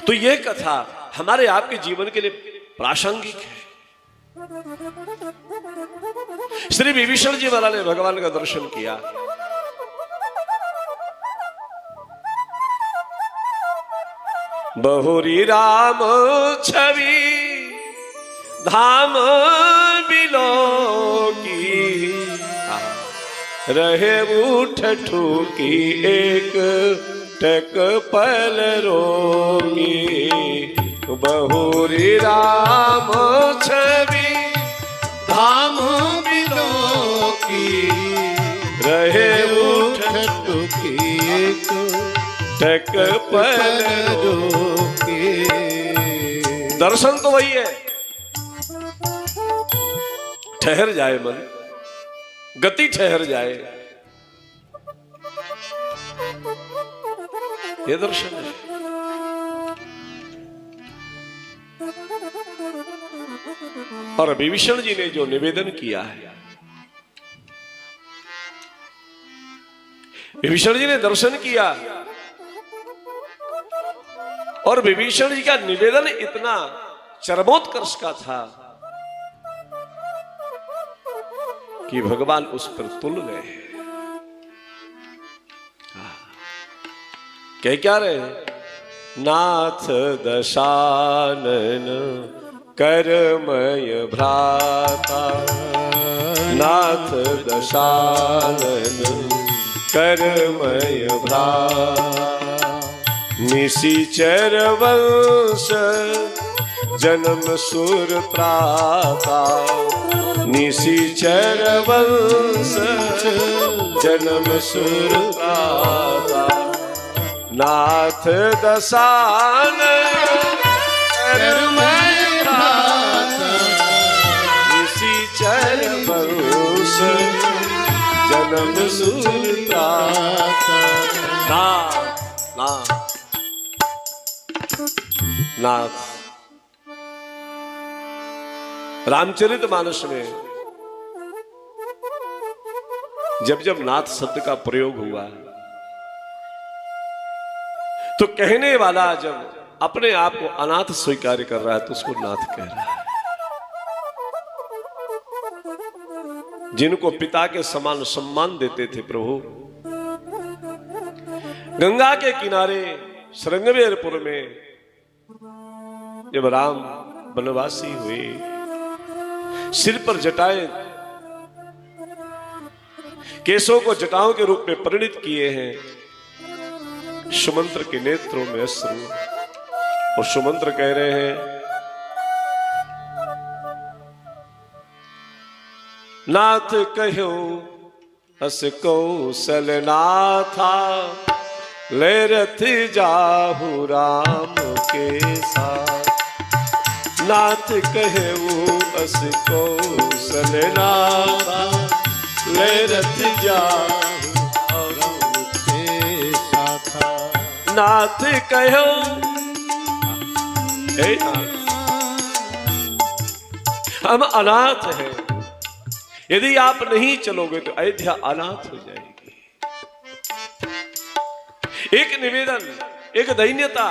तो यह कथा हमारे आपके जीवन के लिए प्रासंगिक है। श्री विभीषण जी महाराज ने भगवान का दर्शन किया। बहुरी राम छवि धाम बिलो की, रहे उठ ठूकी एक टक पल रोगी। बहुरी राम छवि धाम बिलो की, रहे उठ ठुकी एक टक पल रोकी। दर्शन तो वही है, ठहर जाए मन, गति ठहर जाए, ये दर्शन है। और विभीषण जी ने जो निवेदन किया है, विभीषण जी ने दर्शन किया और विभीषण जी का निवेदन इतना चरमोत्कर्ष का था कि भगवान उस पर तुल गए। कह क्या रहे? नाथ दशानन करमय भ्राता, नाथ दशानन करमय भ्राता। निशिचर वंश जन्म सुर त्राता, निशिचर वंश जन्म सुर त्राता। नाथ दशानन करमय भ्राता, निशिचर वंश जन्म सुर त्राता। नाथ नाथ रामचरितमानस में जब जब नाथ शब्द का प्रयोग हुआ तो कहने वाला जब अपने आप को अनाथ स्वीकार कर रहा है तो उसको नाथ कह रहा है। जिनको पिता के समान सम्मान देते थे प्रभु, गंगा के किनारे श्रृंगवेरपुर में जब राम वनवासी हुए, सिर पर जटाएं, केशों को जटाओं के रूप में परिणित किए हैं, सुमंत्र के नेत्रों में अश्रु, और सुमंत्र कह रहे हैं नाथ कहो हस कौशल नाथा, ले रथ जाहु राम के साथ। नाथ कहू अस कौशल नाथा, ले रथ जाहु राम के साथ। नाथ कहो हम अनाथ हैं, यदि आप नहीं चलोगे तो अयोध्या अनाथ हो जाएगी। एक निवेदन, एक दैन्यता।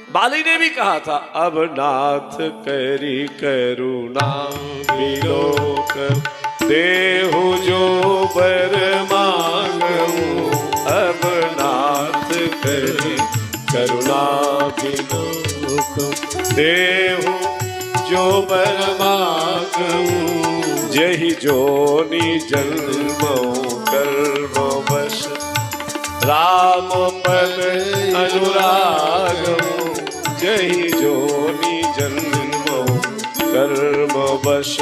बाली ने भी कहा था अब नाथ करी करुणा विलोक, देहु जो बर मांगू। अब नाथ करी करुणा विलोक, देहु जो बर मांगू। जहि जोनि जन्म कर्म वश, राम पद अनुराग। जहि जोनि जन्म कर्म वश।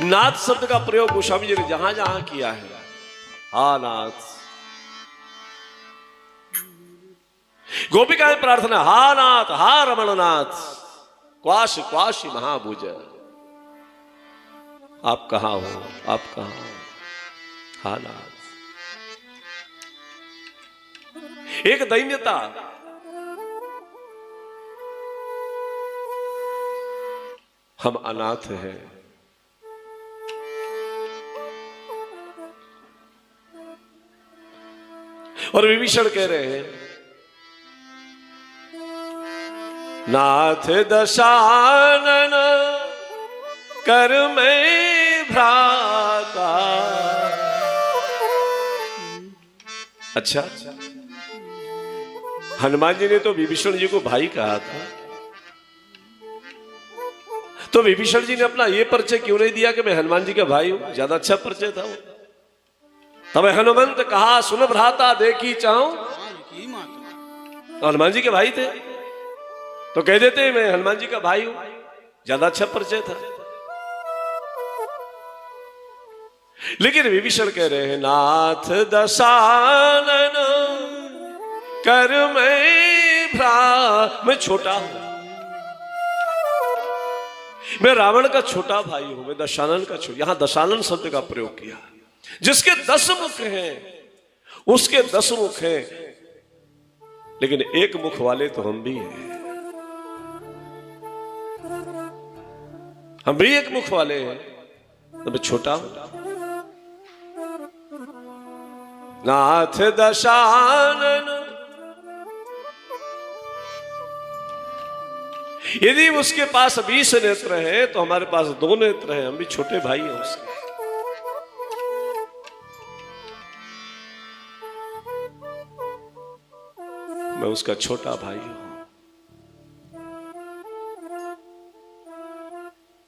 नाथ शब्द का प्रयोग गोस्वामी जी ने जहां जहां किया है, हा नाथ। गोपिकाएं प्रार्थना, हा नाथ, हा रमणनाथ, क्वाश क्वाशी महाभुज। आप कहां हो, आप कहां हो, हा नाथ। एक दैन्यता, हम अनाथ हैं, और विभीषण कह रहे हैं, नाथ दशानन कर मैं भ्राता। अच्छा, हनुमान जी ने तो विभीषण जी को भाई कहा था, तो विभीषण जी ने अपना ये परिचय क्यों नहीं दिया कि मैं हनुमान जी का भाई हूं? ज्यादा अच्छा परिचय था वो। तब हनुमंत कहा सुन भ्राता देखी चाहूं, तो हनुमान जी के भाई थे तो कह देते मैं हनुमान जी का भाई हूं, ज्यादा अच्छा परिचय था। लेकिन विभीषण कह रहे हैं, नाथ दशानन कर मैं छोटा हूं, मैं रावण का छोटा भाई हूं, मैं दशानन का छोटा। यहां दशानन शब्द का प्रयोग किया। जिसके 10 मुख हैं उसके 10 मुख हैं, लेकिन एक मुख वाले तो हम भी हैं। हम भी एक मुख वाले हैं, तो मैं छोटा हूं। नाथ दशानन, यदि उसके पास 20 नेत्र हैं तो हमारे पास 2 नेत्र हैं, हम भी छोटे भाई हैं उसके। मैं उसका छोटा भाई हूं।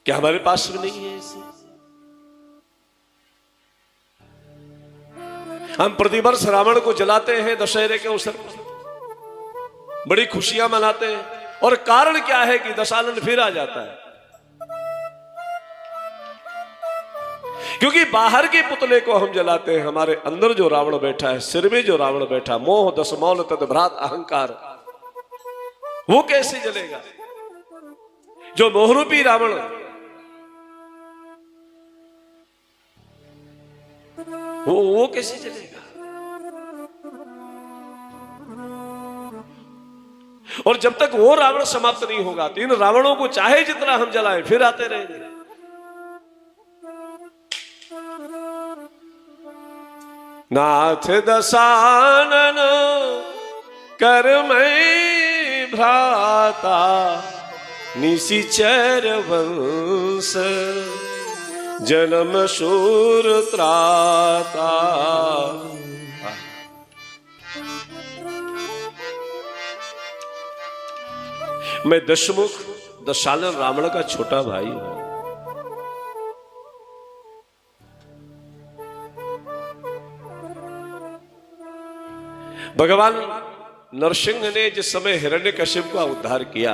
क्या हमारे पास भी नहीं है इसे? हम प्रतिवर्ष रावण को जलाते हैं दशहरे के अवसर पर, बड़ी खुशियां मनाते हैं, और कारण क्या है कि दशानन फिर आ जाता है। क्योंकि बाहर के पुतले को हम जलाते हैं, हमारे अंदर जो रावण बैठा है, सिर में जो रावण बैठा, मोह 10 मौल तद्भ्रात अहंकार, वो कैसे जलेगा? जो मोहरूपी रावण, वो कैसे जलेगा? और जब तक वो रावण समाप्त नहीं होगा तो इन रावणों को चाहे जितना हम जलाएं फिर आते रहेंगे। नाथ दशानन कर मैं भ्राता, निशिचर वंश जन्म शूर त्राता। मैं दशमुख दशानन रावण का छोटा भाई हूं। भगवान नरसिंह ने जिस समय हिरण्यकश्यप का उद्धार किया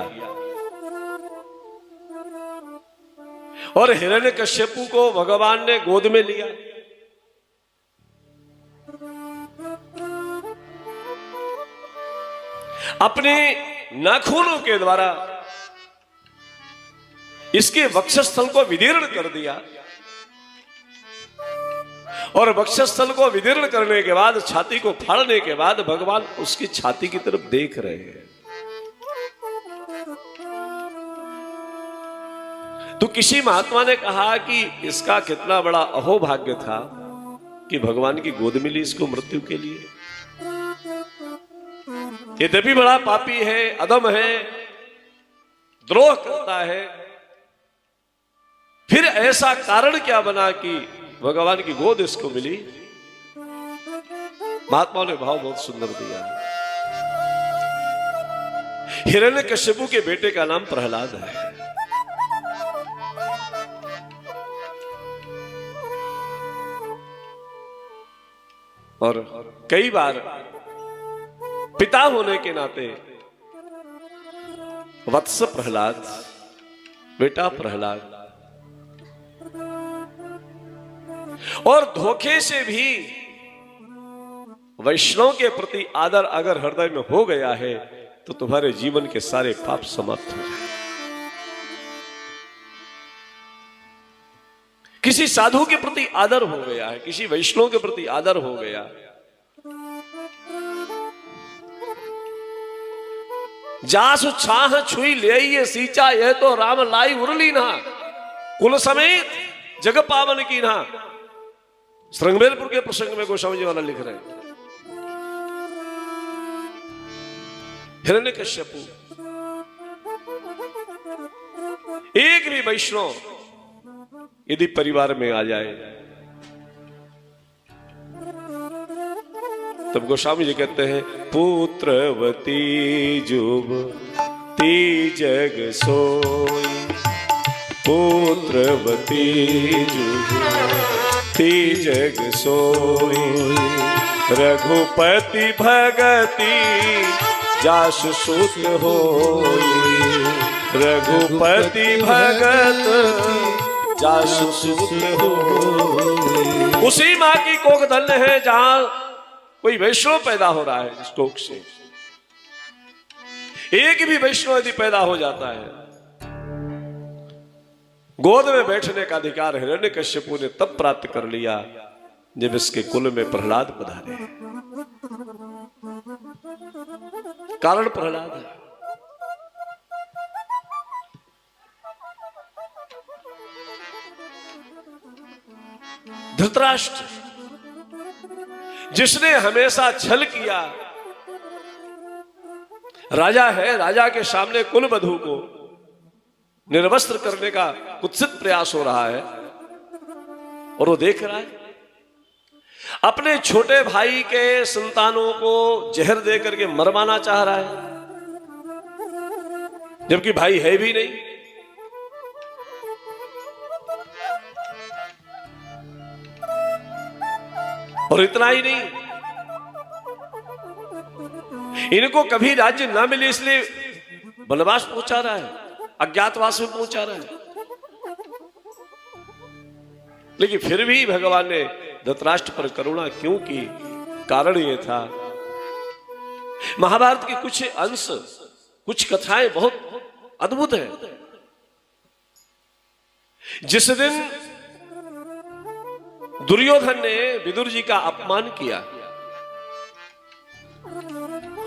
और हिरण्यकश्यप को भगवान ने गोद में लिया, अपने नाखूनों के द्वारा इसके वक्षस्थल को विदीर्ण कर दिया, और वक्षस्थल को विदीर्ण करने के बाद, छाती को फाड़ने के बाद भगवान उसकी छाती की तरफ देख रहे हैं। तो किसी महात्मा ने कहा कि इसका कितना बड़ा अहोभाग्य था कि भगवान की गोद मिली इसको मृत्यु के लिए। यद्यपि बड़ा पापी है, अधम है, द्रोह करता है, फिर ऐसा कारण क्या बना कि भगवान की गोद इसको मिली? महात्माओं ने भाव बहुत सुंदर दिया। हिरण्यकश्यप के बेटे का नाम प्रहलाद है। और कई बार पिता होने के नाते वत्स प्रहलाद, बेटा प्रहलाद, और धोखे से भी वैष्णव के प्रति आदर अगर हृदय में हो गया है तो तुम्हारे जीवन के सारे पाप समाप्त हो जाए। किसी साधु के प्रति आदर हो गया है, किसी वैष्णव के प्रति आदर हो गया, जासु छाह छुई ले ये सींचा, यह तो राम लाई उरली ना, कुल समेत जग पावन की ना। श्रृंगवेरपुर के प्रसंग में गोस्वामी जी वाला लिख रहे हैं, हिरण्यकश्यपु, एक भी वैष्णव यदि परिवार में आ जाए तब गोस्वामी जी कहते हैं पुत्रवती जुवती जग सोई, पुत्रवती जुवती जग सोई, रघुपति भगति जासु सुत होई, रघुपति भगत जासु सुत होई। उसी माँ की कोख धन्य है जहां कोई वैष्णव पैदा हो रहा है। इस कोख से एक भी वैष्णव यदि पैदा हो जाता है, गोद में बैठने का अधिकार हिरण्यकश्यपु ने तब प्राप्त कर लिया जब इसके कुल में प्रहलाद पधारे। कारण प्रहलाद है। धृतराष्ट्र जिसने हमेशा छल किया, राजा है, राजा के सामने कुल वधू को निर्वस्त्र करने का कुत्सित प्रयास हो रहा है और वो देख रहा है। अपने छोटे भाई के संतानों को जहर दे करके मरवाना चाह रहा है, जबकि भाई है भी नहीं। और इतना ही नहीं, इनको कभी राज्य ना मिले इसलिए वनवास पहुंचा रहा है, अज्ञातवास में पहुंचा रहा है। लेकिन फिर भी भगवान ने धृतराष्ट्र पर करुणा क्यों की? कारण यह था, महाभारत के कुछ अंश, कुछ कथाएं बहुत अद्भुत हैं। जिस दिन दुर्योधन ने विदुर जी का अपमान किया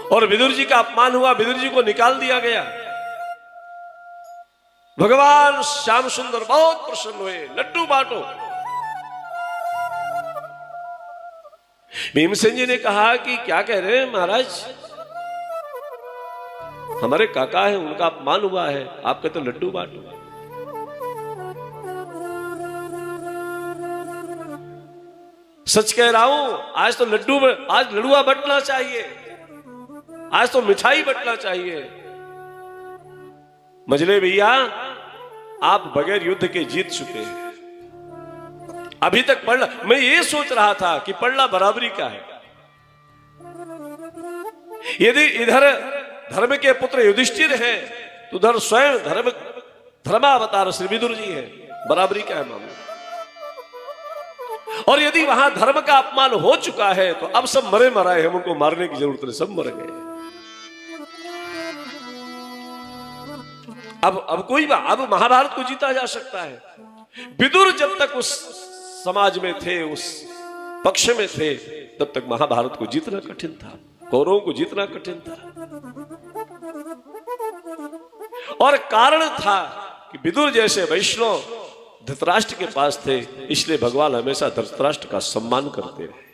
और विदुर जी का अपमान हुआ, विदुर जी को निकाल दिया गया, भगवान श्याम सुंदर बहुत प्रसन्न हुए, लड्डू बांटो। भीमसेन जी ने कहा कि क्या कह रहे हैं महाराज, हमारे काका है, उनका अपमान हुआ है, आप कहते लड्डू बांटो। सच कह रहा हूं, आज तो आज लड़ुआ बंटना चाहिए, आज तो मिठाई बंटना चाहिए। मजले भैया, आप बगैर युद्ध के जीत चुके हैं। अभी तक पढ़ला, मैं ये सोच रहा था कि पढ़ला बराबरी का है। यदि इधर धर्म के पुत्र युधिष्ठिर हैं तो उधर स्वयं धर्मावतार श्री विदुर जी हैं, बराबरी का है मामला। और यदि वहां धर्म का अपमान हो चुका है तो अब सब मरे मराए हैं, उनको मारने की जरूरत नहीं, सब मर गए। अब कोई अब महाभारत को जीता जा सकता है। विदुर जब तक उस समाज में थे, उस पक्ष में थे, तब तक महाभारत को जीतना कठिन था, कौरवों को जीतना कठिन था। और कारण था कि विदुर जैसे वैष्णव धृतराष्ट्र के पास थे, इसलिए भगवान हमेशा धृतराष्ट्र का सम्मान करते रहे।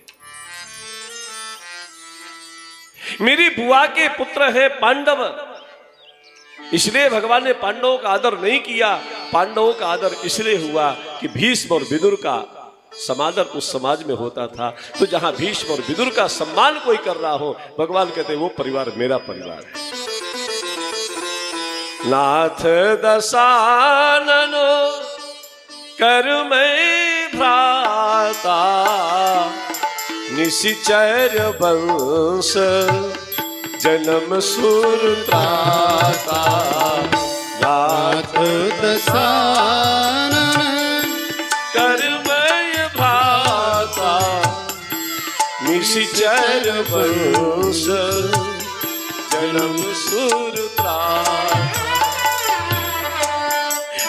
मेरी बुआ के पुत्र है पांडव, इसलिए भगवान ने पांडवों का आदर नहीं किया। पांडवों का आदर इसलिए हुआ कि भीष्म और विदुर का समादर उस समाज में होता था। तो जहां भीष्म और विदुर का सम्मान कोई कर रहा हो, भगवान कहते वो परिवार मेरा परिवार है। नाथ दशाननो कर मैं भ्राता, निशिचर वंश जन्म सुरत्राता। नाथ दशानन कर मैं भ्राता, निशिचर वंश जन्म सुरत्राता।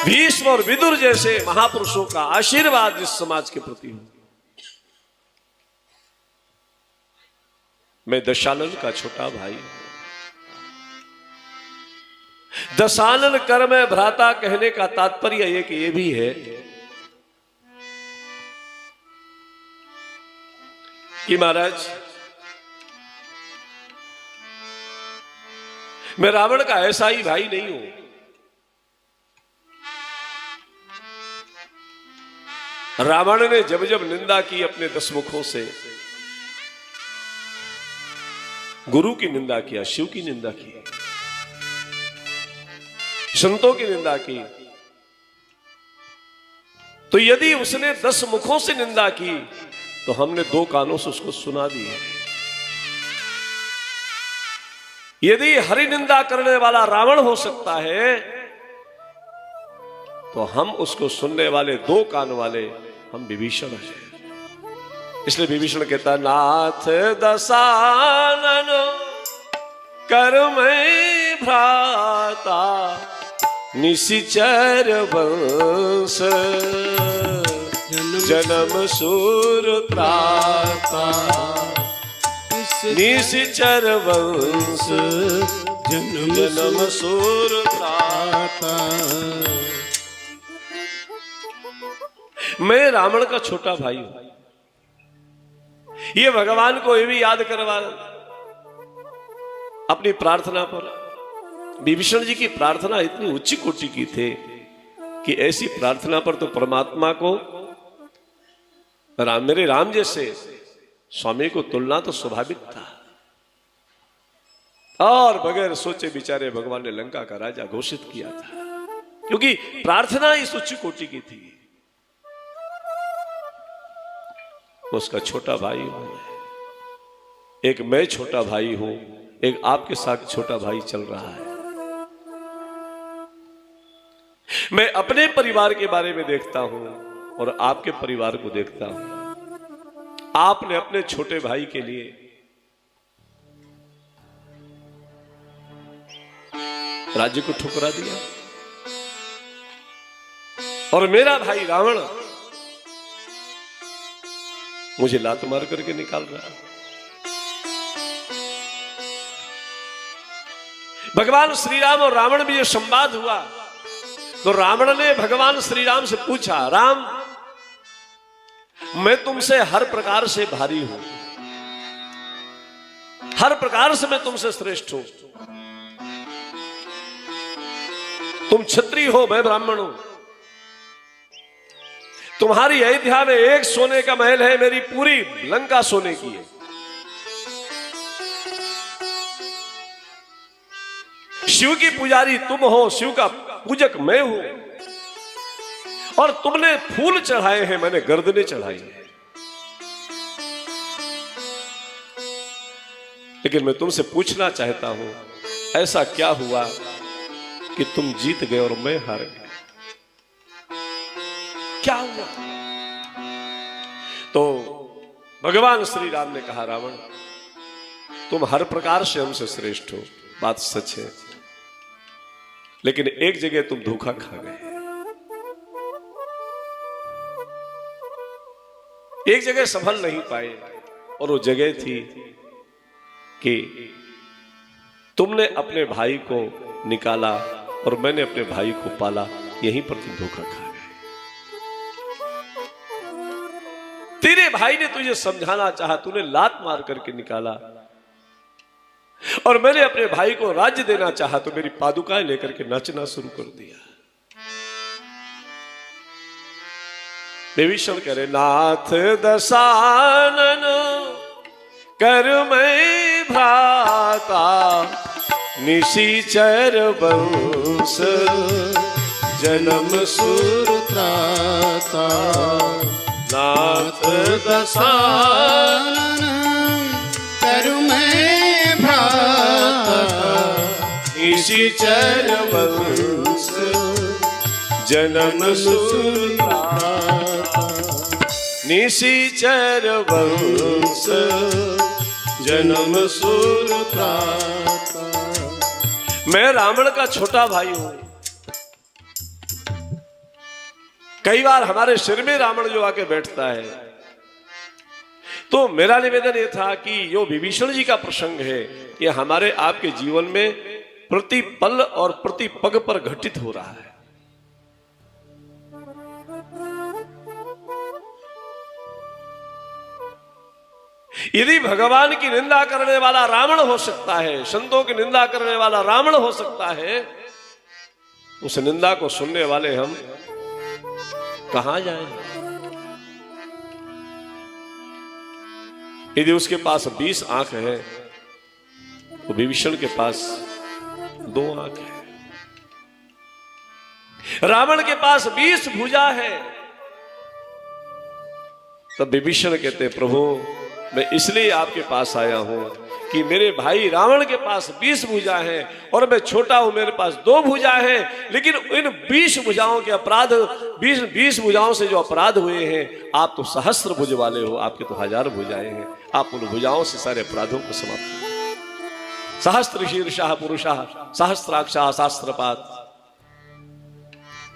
भीष्म और विदुर जैसे महापुरुषों का आशीर्वाद इस समाज के प्रति हो। मैं दशानन का छोटा भाई, दशानन कर में भ्राता कहने का तात्पर्य ये कि ये भी है कि महाराज मैं रावण का ऐसा ही भाई नहीं हूं। रावण ने जब जब निंदा की अपने 10 मुखों से, गुरु की निंदा किया, शिव की निंदा की, संतों की निंदा की, तो यदि उसने 10 मुखों से निंदा की तो हमने 2 कानों से उसको सुना दी है। यदि हरि निंदा करने वाला रावण हो सकता है तो हम उसको सुनने वाले 2 कान वाले हम विभीषण हैं। इसलिए विभीषण कहता है, नाथ दशानन कर मैं भ्राता निशिचर वंश जन्म सूर त्राता निशिचर वंश जन्म सूर त्राता। मैं रावण का छोटा भाई हूं। ये भगवान को ये भी याद करवा अपनी प्रार्थना पर। विभीषण जी की प्रार्थना इतनी उच्च कोटि की थी कि ऐसी प्रार्थना पर तो परमात्मा को मेरे राम जैसे स्वामी को तुलना तो स्वाभाविक था। और बगैर सोचे बिचारे भगवान ने लंका का राजा घोषित किया था, क्योंकि प्रार्थना इस उच्च कोटि की थी। उसका छोटा भाई हूं, एक मैं छोटा भाई हूं, एक आपके साथ छोटा भाई चल रहा है। मैं अपने परिवार के बारे में देखता हूं और आपके परिवार को देखता हूं। आपने अपने छोटे भाई के लिए राज्य को ठुकरा दिया और मेरा भाई रावण मुझे लात मार करके निकाल रहा है। भगवान श्री राम और रावण में जो संवाद हुआ तो रावण ने भगवान श्री राम से पूछा, राम मैं तुमसे हर प्रकार से भारी हूं, हर प्रकार से मैं तुमसे श्रेष्ठ हूं। तुम क्षत्रिय हो, मैं ब्राह्मण हूं। तुम्हारी अयोध्या में एक सोने का महल है, मेरी पूरी लंका सोने की है। शिव की पुजारी तुम हो, शिव का पूजक मैं हूं, और तुमने फूल चढ़ाए हैं, मैंने गर्दनें चढ़ाई हैं। लेकिन मैं तुमसे पूछना चाहता हूं, ऐसा क्या हुआ कि तुम जीत गए और मैं हार गया? क्या हुआ? तो भगवान श्री राम ने कहा, रावण तुम हर प्रकार से हमसे श्रेष्ठ हो, बात सच है, लेकिन एक जगह तुम धोखा खा गए। एक जगह सफल नहीं पाए, और वो जगह थी कि तुमने अपने भाई को निकाला और मैंने अपने भाई को पाला, यहीं पर तुम धोखा खा गए। तेरे भाई ने तुझे समझाना चाहा, तूने लात मार करके निकाला, और मैंने अपने भाई को राज्य देना चाहा तो मेरी पादुकाएं लेकर के नाचना शुरू कर दिया। विभीषण कह रहे, नाथ दशानन कर मैं भ्राता निशिचर वंश जन्म सूर त्राता। नाथ दशानन कर मैं भ्राता निशिचर वंश जन्म सूर त्राता। निशिचर वंश जन्म सूर त्राता। मैं रावण का छोटा भाई हूं। कई बार हमारे सिर में रावण जो आके बैठता है, तो मेरा निवेदन यह था कि जो विभीषण जी का प्रसंग है, ये हमारे आपके जीवन में प्रति पल और प्रति पग पर घटित हो रहा है। यदि भगवान की निंदा करने वाला रावण हो सकता है, संतों की निंदा करने वाला रावण हो सकता है, उस निंदा को सुनने वाले हम कहां जाएं? यदि उसके पास 20 आंख है तो विभीषण के पास 2 आंख है। रावण के पास 20 भुजा है। तब विभीषण कहते प्रभु मैं इसलिए आपके पास आया हूं कि मेरे भाई रावण के पास 20 भुजा है और मैं छोटा हूं, मेरे पास 2 भुजा है, लेकिन इन 20 भुजाओं के अपराध 20 भुजाओं से जो अपराध हुए हैं, आप तो सहस्त्र भुज वाले हो, आपके तो 1000 भुजाएं हैं, आप उन भुजाओं से सारे अपराधों को समाप्त। सहस्त्र शीर्षः पुरुषः सहस्त्राक्षः शास्त्रपात।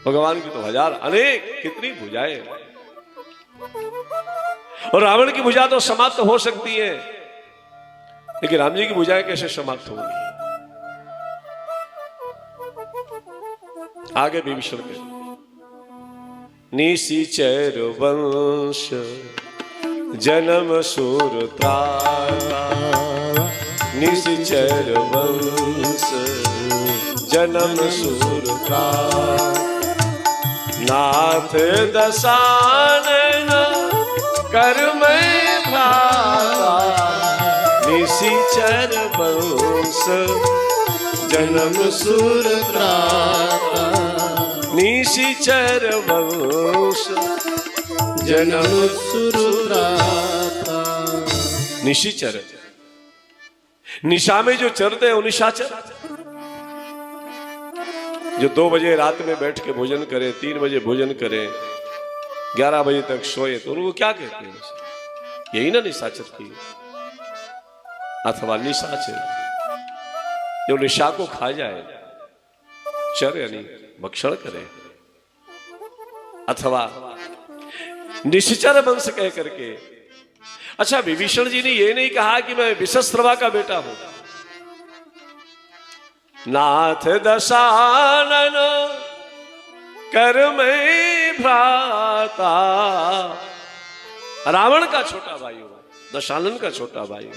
भगवान की तो 1000 अनेक कितनी भुजाएं, और रावण की भुजा तो समाप्त हो सकती है, लेकिन राम जी की भुजाएं कैसे समाप्त होंगी? आगे विभीषण के निशिचर वंश जन्म सूर त्राता, निशिचर वंश जन्म सूर त्राता, नाथ दशानन कर मैं भ्राता, निशिचर वंश जन्म सूर त्राता, निशिचर वंश जन्म सूर त्राता। निशिचर, निशा में जो चरते हैं वो निशाचर, जो 2 बजे रात में बैठ के भोजन करे, 3 बजे भोजन करे, 11 बजे तक सोए, तो उनको क्या कहते हैं? यही ना निशाचर की, अथवा निशाचर जो निशा को खा जाए, चर यानी भक्षण करे, अथवा निशिचर वंश कह करके। अच्छा, विभीषण जी ने यह नहीं कहा कि मैं विशस्त्रवा का बेटा हूं। नाथ दशानन कर मैं भ्राता, रावण का छोटा भाई हुआ, दशानन का छोटा भाई हुआ।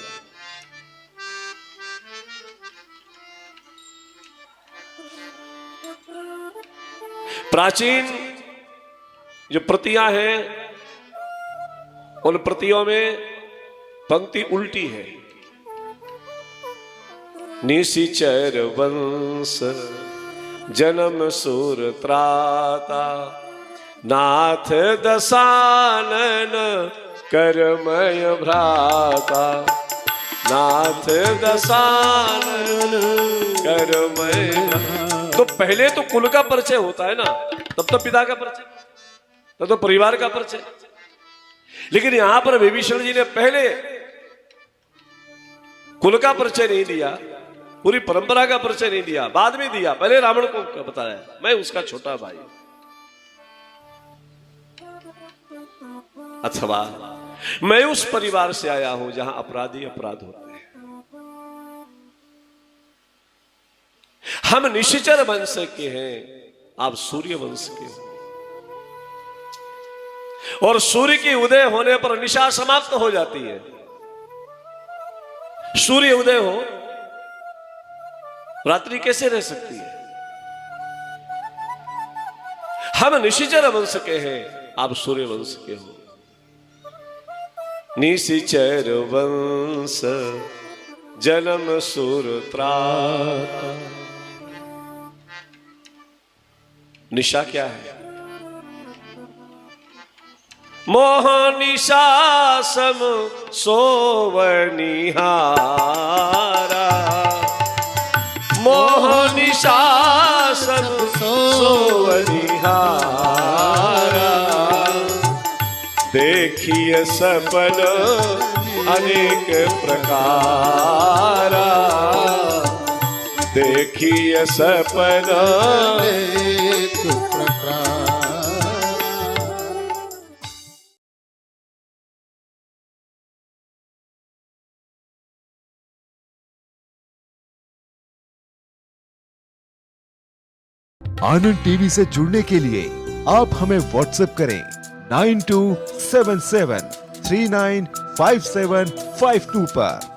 प्राचीन जो प्रतियां हैं, उन प्रतियों में पंक्ति उल्टी है। निशिचर वंश जन्म सूर त्राता, नाथ दशानन करमय भ्राता, नाथ दशानन करमय। तो पहले तो कुल का परिचय होता है ना, तब तो पिता का परिचय, तब तो परिवार का परिचय। लेकिन यहां पर विभीषण जी ने पहले कुल का परिचय नहीं दिया, पूरी परंपरा का परिचय नहीं दिया, बाद में दिया। पहले रावण को बताया मैं उसका छोटा भाई, अथवा मैं उस परिवार से आया हूं जहां अपराधी अपराध होते हैं। हम निशिचर वंश के हैं, आप सूर्य वंश के हो, और सूर्य के उदय होने पर निशा समाप्त हो जाती है। सूर्य उदय हो, रात्रि कैसे रह सकती है? हम निशिचर वंश के हैं, आप सूर्य वंश के हो। निशिचर वंश जन्म सूर त्राता। निशा क्या है? मोह निशा सम सोवनिहारा, मोह निशा सम सोवनिहारा, देखिए सपन अनेक प्रकारा, देखिए सपन अनेक प्रकार। आनंद टीवी से जुड़ने के लिए आप हमें व्हाट्सएप करें 927739 5752 पर।